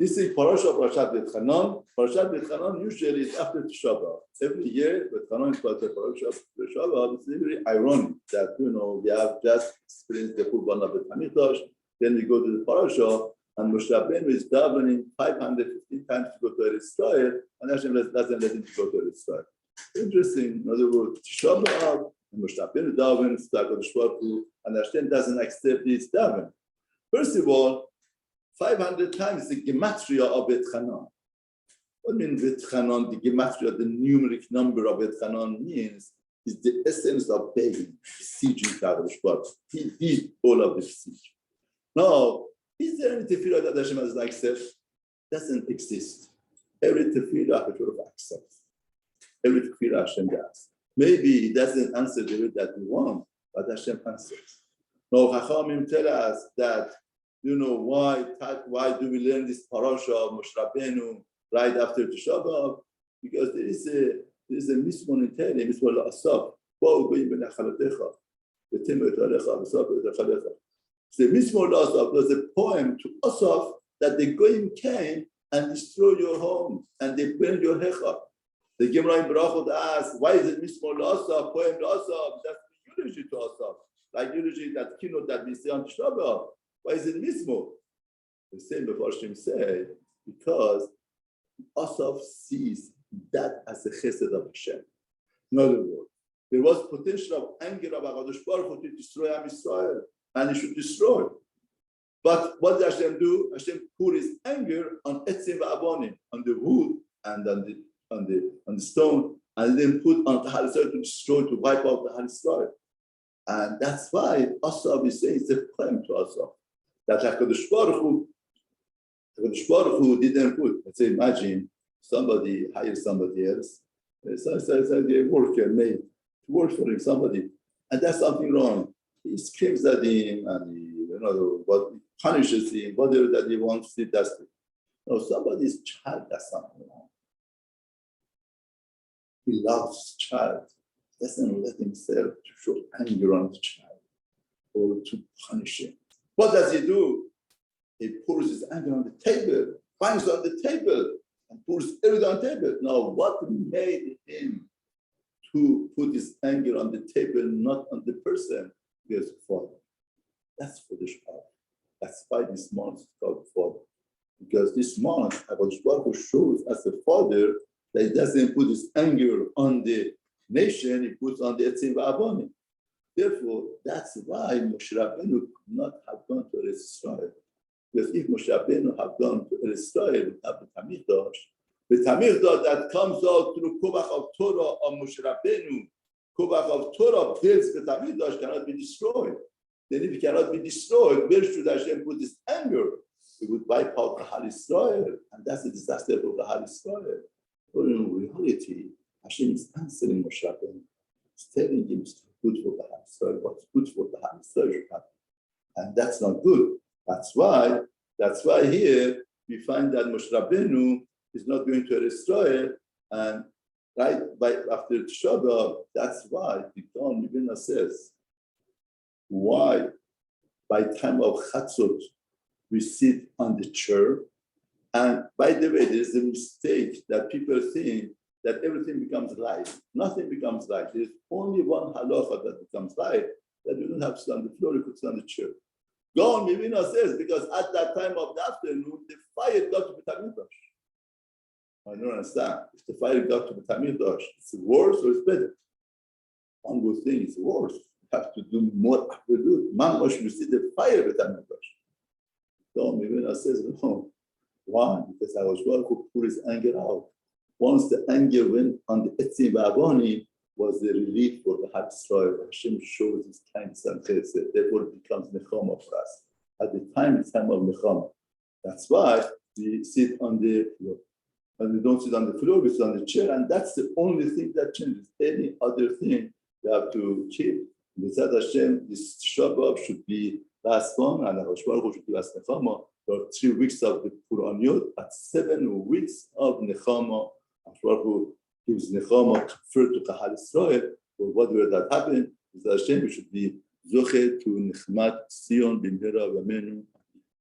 This is Parashat Vaetchanan. Parashat Vaetchanan usually is after Tisha B'Av. Every year, Vaetchanan is part of Parashat Tisha B'Av. It's very ironic that, we have just experienced the Churban of the Hamikdash, then we go to the Parasha, and Moshe Rabbeinu is davening 515 times to go to Eretz Israel, and Hashem doesn't let him go to Eretz Israel. Interesting. In other words, Tisha B'Av, and Moshe Rabbeinu davens to HaKadosh Baruch Hu, and Hashem doesn't accept this daven. First of all, 500 times the gematria of Vaetchanan. What means Vaetchanan? The gematria, the numeric number of Vaetchanan means is the essence of begging, beseeching HaKadosh Baruch Hu. He did all of the beseeching. Now, is there any tefillah that Hashem doesn't accept? Doesn't exist. Every tefillah Hashem accepts. Every tefillah Hashem does. Maybe he doesn't answer the way that we want, but Hashem answers. Now, Chachamim tell us that, why do we learn this parasha of Moshe Rabbeinu right after Tisha B'Av? Because there is a mitzvah in Tehillim, mitzvah la'asaf. The mitzvah la'asaf was a poem to Asaf that the goyim came and destroy your home and they burn your hecha. The Gemara in Berachot asks, why is it mitzvah la'asaf, poem la'asaf? That's the eulogy to Asaf, like eulogy that keynote that we say on Tisha B'Av. Why is it mismo? The same Mefarshim say, because Asaf sees that as a chesed of Hashem. In other words, there was potential of anger of HaKadosh Baruch Hu to destroy Am Yisrael, and he should destroy. But what did Hashem do? Hashem poured his anger on etzim va'avonim, on the wood and on the stone, and then put on Kahal Yisrael to destroy, to wipe out the Kahal Yisrael. And that's why Asaf is saying it's a poem to Asaf. That HaKadosh Baruch Hu didn't put. Let's say, imagine somebody hires somebody else. A worker made to work for him, somebody, and that's something wrong. He screams at him and he punishes him, whatever that he wants, he does it. No, somebody's child does something wrong. He loves his child. He doesn't let himself to show anger on the child or to punish him. What does he do? He pours his anger on the table, bangs on the table, and pours everything on the table. Now, what made him to put his anger on the table, not on the person? Because Father. That's for the Shah. That's why this month is called Father. Because this month, HaKadosh Baruch Hu shows as a father that he doesn't put his anger on the nation, he puts on the etzim va'avonim. Therefore, that's why Moshe Rabbeinu could not have gone to Eretz Israel. Because if Moshe Rabbeinu had gone to Eretz Israel without the Hamikdash that comes out through Kovach of Torah of Moshe Rabbeinu, Kovach of Torah builds the Hamikdash cannot be destroyed. Then if it cannot be destroyed, where should Hashem put his anger? He would wipe out the Kahal Yisrael, and that's the disaster of the Kahal Yisrael. But in reality, Hashem is answering Moshe Rabbeinu. He's telling him it's good for the Kahal Yisrael, what's good for the Kahal Yisrael should happen. And that's not good. That's why here we find that Moshe Rabbeinu is not going to Eretz Israel, and after Tisha B'Av, that's why the Gaon Mivina says, why by time of Chatzot we sit on the chair. And by the way, there's a mistake that people think that everything becomes light. Nothing becomes light. There's only one halacha that becomes light, that you don't have to sit on the floor, you could sit on the chair. Gaon Mivina says, because at that time of the afternoon, the fire got to Beit HaMikdash. I don't understand. If the fire got to Beit HaMikdash, it's worse or it's better? One would think it's worse. You have to do more afternoon. Mamash, you see the fire Beit HaMikdash. Gaon Mivina says, no. Why? Because I was going to pour his anger out. Once the anger went on the etzim va'avonim, was the relief for the Ham Yisrael. Hashem shows his kindness and chesed. Therefore, it becomes nechama for us. At the time, it's time of nechama. That's why we sit on the floor. And we don't sit on the floor, we sit on the chair, and that's the only thing that changes. Any other thing we have to keep. B'ezrat Hashem, this Tisha B'Av should be last one, and HaKadosh Baruch Hu should be last nechama. There are 3 weeks of the Puraniyot, at 7 weeks of nechama. HaKadosh Baruch Hu gives nechama conferred to Kahal Yisrael, or whatever that happened. B'ezrat Hashem, we should be zoche to nechmat Zion b'mhera v'amenu.